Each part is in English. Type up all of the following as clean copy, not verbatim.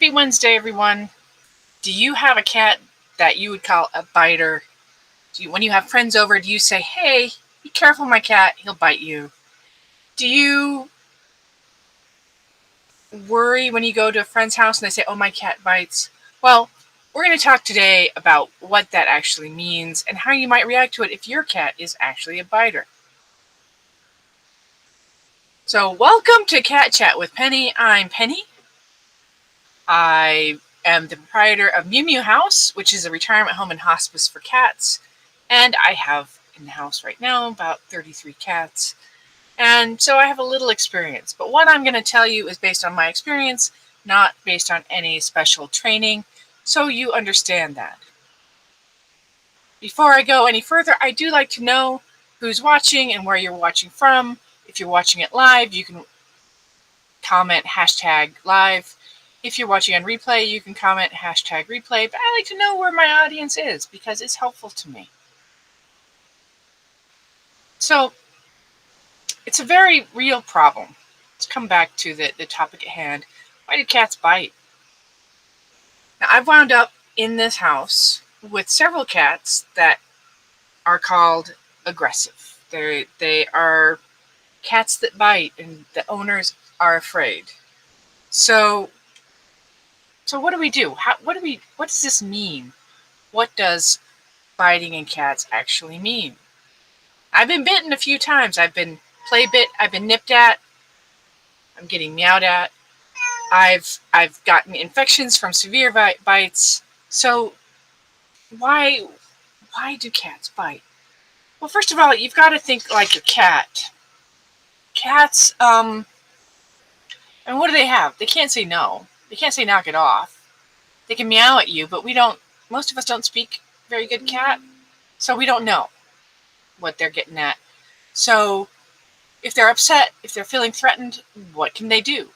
Happy Wednesday, everyone. Do you have a cat that you would call a biter? When you have friends over, do you say, hey, be careful, my cat, he'll bite you? Do you worry when you go to a friend's house and they say, oh, my cat bites? Well, we're going to talk today about what that actually means and how you might react to it if your cat is actually a biter. So welcome to Cat Chat with Penny. I'm Penny. I am the proprietor of Mew Mew House, which is a retirement home and hospice for cats. And I have in the house right now about 33 cats. And so I have a little experience. But what I'm going to tell you is based on my experience, not based on any special training, so you understand that. Before I go any further, I do like to know who's watching and where you're watching from. If you're watching it live, you can comment #live. If you're watching on replay, you can comment #replay. But I like to know where my audience is because it's helpful to me. So it's a very real problem. Let's come back to the topic at hand. Why do cats bite? Now, I've wound up in this house with several cats that are called aggressive. They are cats that bite, and the owners are afraid. So what do we do? What does this mean? What does biting in cats actually mean? I've been bitten a few times. I've been play bit. I've been nipped at. I'm getting meowed at. I've gotten infections from severe bites. So why do cats bite? Well, first of all, you've got to think like a cat. Cats, and what do they have? They can't say no. They can't say knock it off. They can meow at you, but most of us don't speak very good cat, so we don't know what they're getting at. So if they're upset, if they're feeling threatened, what can they do?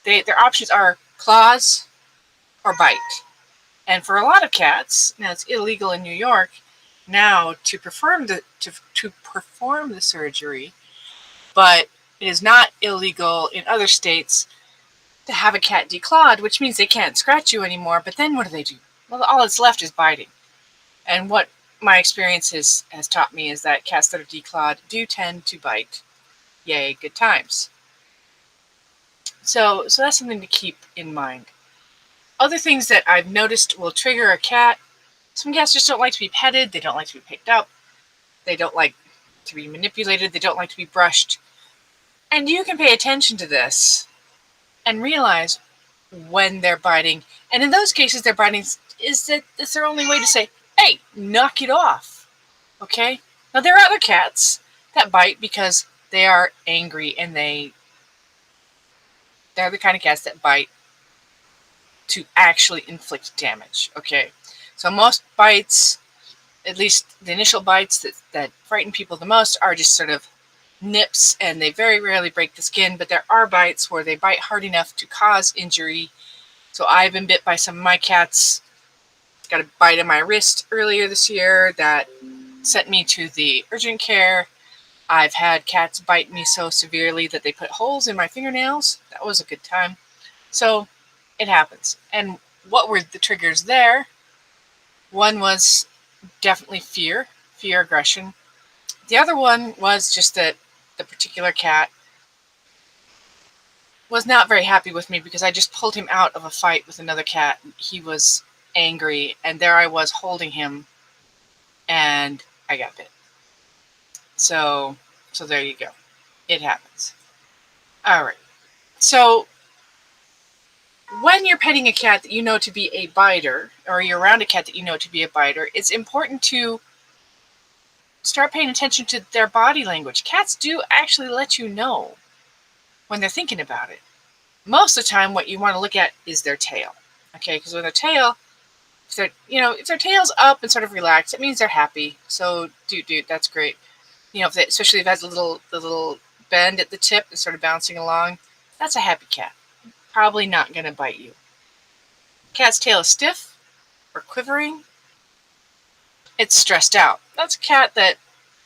Their options are claws or bite. And for a lot of cats, now it's illegal in New York now to perform the surgery, but it is not illegal in other states to have a cat declawed, which means they can't scratch you anymore. But then what do? Well, all that's left is biting. And what my experience has taught me is that cats that are declawed do tend to bite. Yay, good times. So that's something to keep in mind. Other things that I've noticed will trigger a cat. Some cats just don't like to be petted. They don't like to be picked up. They don't like to be manipulated. They don't like to be brushed. And you can pay attention to this and realize when they're biting. And in those cases, their biting is their only way to say, hey, knock it off. Okay? Now, there are other cats that bite because they are angry and they're the kind of cats that bite to actually inflict damage. Okay? So most bites, at least the initial bites that frighten people the most, are just sort of nips, and they very rarely break the skin, but there are bites where they bite hard enough to cause injury. So I've been bit by some of my cats. Got a bite on my wrist earlier this year that sent me to the urgent care. I've had cats bite me so severely that they put holes in my fingernails. That was a good time. So it happens. And what were the triggers there? One was definitely fear, aggression. The other one was just that the particular cat was not very happy with me because I just pulled him out of a fight with another cat. He was angry, and there I was holding him, and I got bit. So there you go. It happens. All right. So when you're petting a cat that you know to be a biter, or you're around a cat that you know to be a biter, it's important to start paying attention to their body language. Cats do actually let you know when they're thinking about it. Most of the time, what you want to look at is their tail. Okay, because with their tail, if their tail's up and sort of relaxed, it means they're happy. So, dude, that's great. Especially if it has the little bend at the tip and sort of bouncing along, that's a happy cat. Probably not going to bite you. Cat's tail is stiff or quivering. It's stressed out. That's a cat that,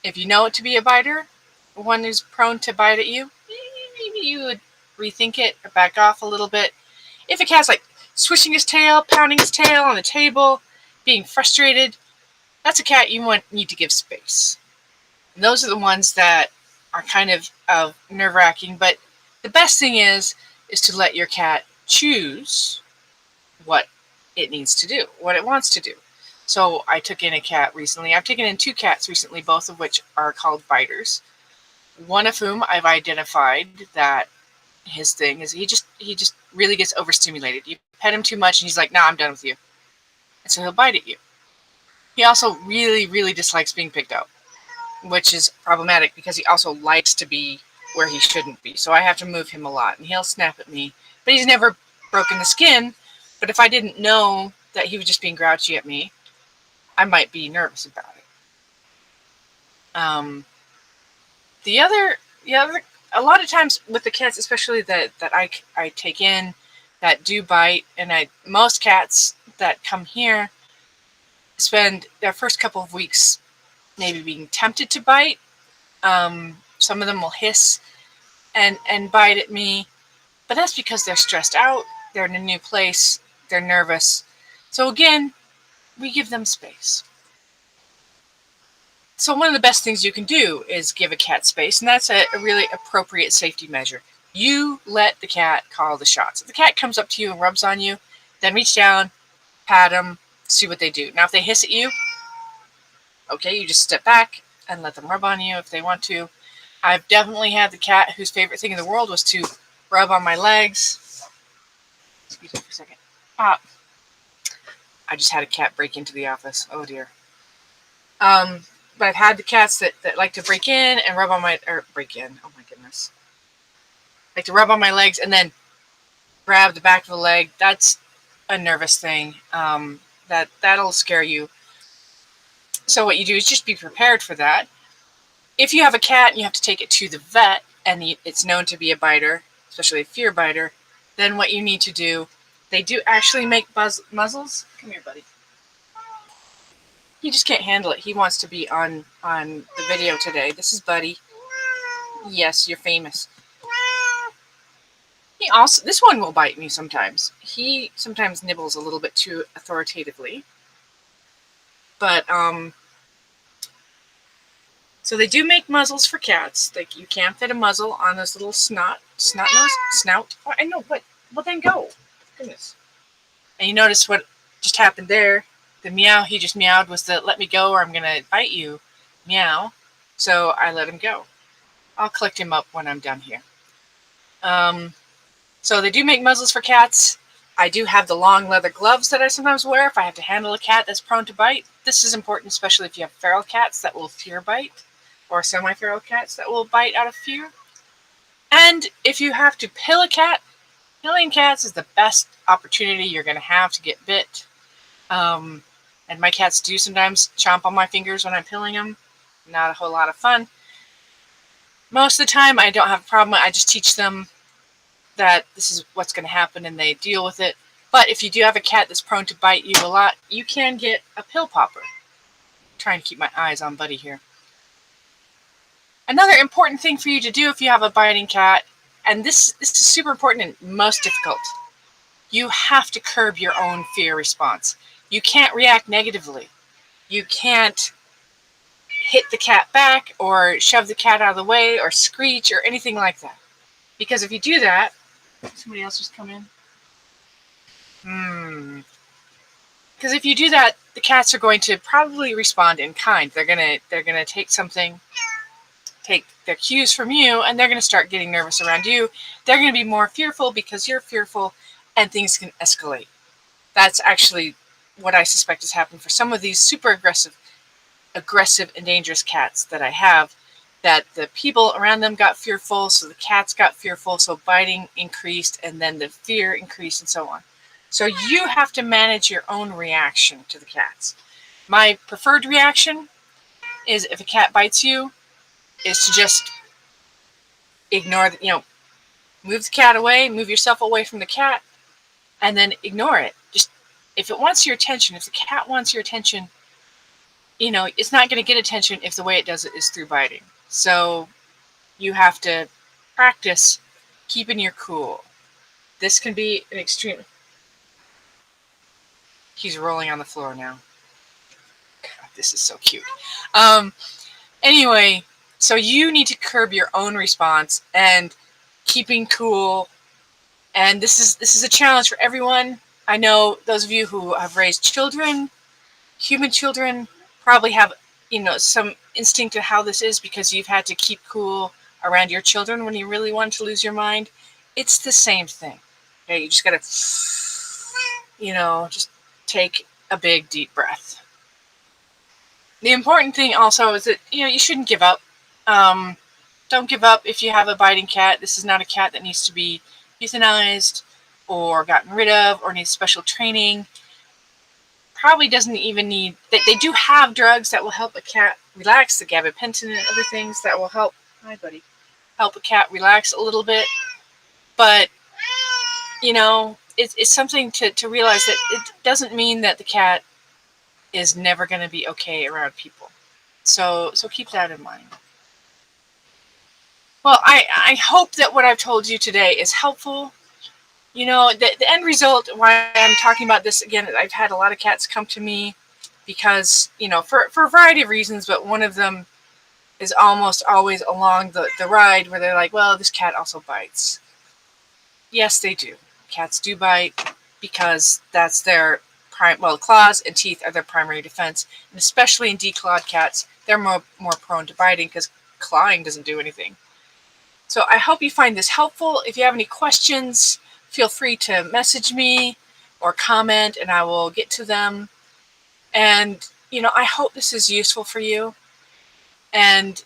if you know it to be a biter, one who's prone to bite at you, maybe you would rethink it or back off a little bit. If a cat's like swishing his tail, pounding his tail on the table, being frustrated, that's a cat you need to give space. And those are the ones that are kind of nerve-wracking, but the best thing is to let your cat choose what it needs to do, what it wants to do. So I took in a cat recently. I've taken in 2 cats recently, both of which are called biters. One of whom I've identified that his thing is he just really gets overstimulated. You pet him too much and he's like, "Nah, I'm done with you." And so he'll bite at you. He also really, really dislikes being picked up, which is problematic because he also likes to be where he shouldn't be. So I have to move him a lot, and he'll snap at me. But he's never broken the skin. But if I didn't know that he was just being grouchy at me, I might be nervous about it. The other, a lot of times with the cats, especially that I take in, that do bite, and most cats that come here spend their first couple of weeks maybe being tempted to bite. Some of them will hiss and bite at me, but that's because they're stressed out, they're in a new place, they're nervous. So again, we give them space. So one of the best things you can do is give a cat space, and that's a really appropriate safety measure. You let the cat call the shots. If the cat comes up to you and rubs on you, then reach down, pat them, see what they do. Now if they hiss at you, okay, you just step back and let them rub on you if they want to. I've definitely had the cat whose favorite thing in the world was to rub on my legs. Excuse me for a second. I just had a cat break into the office. Oh dear. But I've had the cats that like to break in and rub on break in. Oh my goodness. Like to rub on my legs and then grab the back of the leg. That's a nervous thing. That'll scare you. So what you do is just be prepared for that. If you have a cat and you have to take it to the vet and it's known to be a biter, especially a fear biter, then what you need to do, they do actually make muzzles. Come here, buddy. He just can't handle it. He wants to be on the video today. This is Buddy. Yes, you're famous. This one will bite me sometimes. He sometimes nibbles a little bit too authoritatively. But, so they do make muzzles for cats. Like, you can fit a muzzle on this little snout. Oh, I know, but, well then go. Goodness. And you notice what just happened there. The meow he just meowed was the "let me go or I'm going to bite you" meow. So I let him go. I'll collect him up when I'm done here. So they do make muzzles for cats. I do have the long leather gloves that I sometimes wear if I have to handle a cat that's prone to bite. This is important, especially if you have feral cats that will fear bite, or semi-feral cats that will bite out of fear. And if you have to pill a cat, pilling cats is the best opportunity you're going to have to get bit. And my cats do sometimes chomp on my fingers when I'm pilling them. Not a whole lot of fun. Most of the time, I don't have a problem. I just teach them that this is what's going to happen and they deal with it. But if you do have a cat that's prone to bite you a lot, you can get a pill popper. I'm trying to keep my eyes on Buddy here. Another important thing for you to do if you have a biting cat, and this is super important and most difficult, you have to curb your own fear response. You can't react negatively. You can't hit the cat back or shove the cat out of the way or screech or anything like that. Because if you do that, somebody else just come in. Because if you do that, the cats are going to probably respond in kind. They're gonna take their cues from you, and they're gonna start getting nervous around you. They're gonna be more fearful because you're fearful, and things can escalate. That's actually what I suspect has happened for some of these super aggressive and dangerous cats that I have, that the people around them got fearful, so the cats got fearful, so biting increased, and then the fear increased, and so on. So you have to manage your own reaction to the cats. My preferred reaction is if a cat bites you, is to just ignore, move the cat away, move yourself away from the cat, and then ignore it. Just, if it wants your attention, if the cat wants your attention, it's not going to get attention if the way it does it is through biting. So you have to practice keeping your cool. This can be an extreme. He's rolling on the floor now. God, this is so cute. Um, anyway, so you need to curb your own response and keeping cool. And this is a challenge for everyone. I know those of you who have raised children, human children, probably have some instinct of how this is because you've had to keep cool around your children when you really want to lose your mind. It's the same thing. Okay, you just gotta just take a big deep breath. The important thing also is that you shouldn't give up. Don't give up if you have a biting cat. This is not a cat that needs to be euthanized or gotten rid of or needs special training. Probably doesn't even need. They do have drugs that will help a cat relax, the gabapentin and other things that will help. Hi, buddy. Help a cat relax a little bit, but it's something to realize that it doesn't mean that the cat is never going to be okay around people. So keep that in mind. Well, I hope that what I've told you today is helpful. The end result, why I'm talking about this again, I've had a lot of cats come to me because, for a variety of reasons, but one of them is almost always along the ride where they're like, well, this cat also bites. Yes, they do. Cats do bite because that's their claws and teeth are their primary defense. And especially in declawed cats, they're more prone to biting because clawing doesn't do anything. So I hope you find this helpful. If you have any questions, feel free to message me or comment and I will get to them. And, I hope this is useful for you. And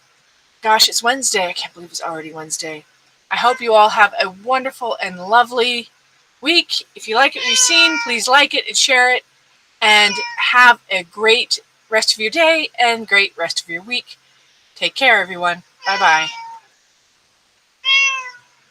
gosh, it's Wednesday. I can't believe it's already Wednesday. I hope you all have a wonderful and lovely week. If you like what you've seen, please like it and share it. And have a great rest of your day and great rest of your week. Take care, everyone. Bye-bye.